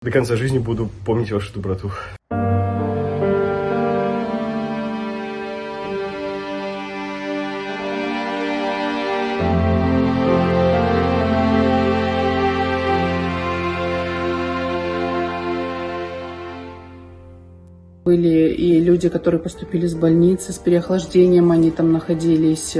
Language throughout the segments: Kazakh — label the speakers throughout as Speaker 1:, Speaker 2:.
Speaker 1: До конца жизни буду помнить вашу доброту.
Speaker 2: Были и люди, которые поступили с больницы с переохлаждением, они там находились,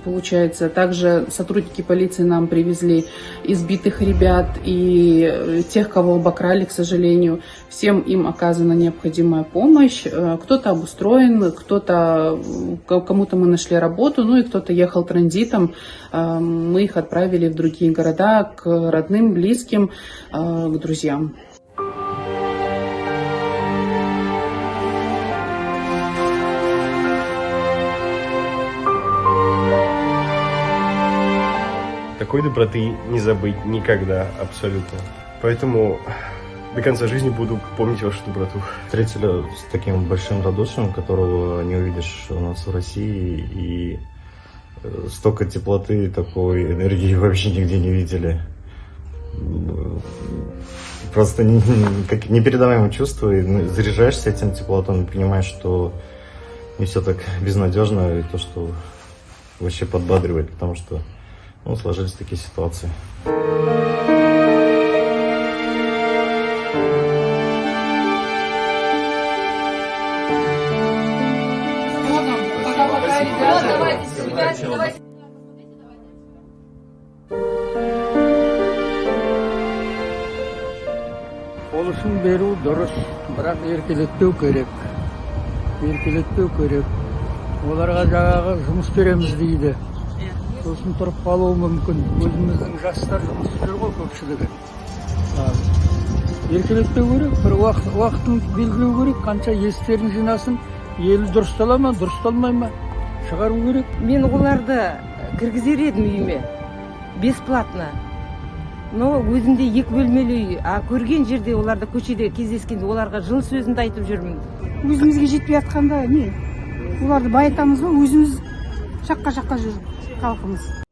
Speaker 2: получается. Также сотрудники полиции нам привезли избитых ребят и тех, кого обокрали, к сожалению. Всем им оказана необходимая помощь. Кто-то обустроен, кому-то мы нашли работу, ну и кто-то ехал транзитом. Мы их отправили в другие города, к родным, близким, к друзьям.
Speaker 1: Такой доброты не забыть никогда, абсолютно. Поэтому до конца жизни буду помнить вашу доброту.
Speaker 3: Встретили с таким большим радушием, которого не увидишь у нас в России, и столько теплоты и такой энергии вообще нигде не видели. Просто непередаваемое чувство, и заряжаешься этим теплотом и понимаешь, что не все так безнадежно, и то, что вообще подбадривает, потому что сложились такие ситуации.
Speaker 4: Қол ұшын беру дұрыс, бірақ еркелетпеу керек. Оларға жаңағы жұмыс береміз дейді. Сосын тұрып қалуы мүмкін. Өзіміздің жастар жұмыс жүр ғой көпшілігі. Еркелетпеу керек, бір уақытын белгілеу керек, қанша естерін жинасын, елі дұрыстала ма, дұрысталмай ма, шығару керек.
Speaker 5: Мен оларды кіргізер едім үйіме, бесплатно. Но өзімде 2 бөлмелі үй, көрген жерде оларды көшеде кездескенде оларға жылы сөзімді айтып жүрмін.
Speaker 6: Өзімізге жетпей жатқанда не? Оларды байытамыз ба, өзіміз жаққа жүріп халқымыз.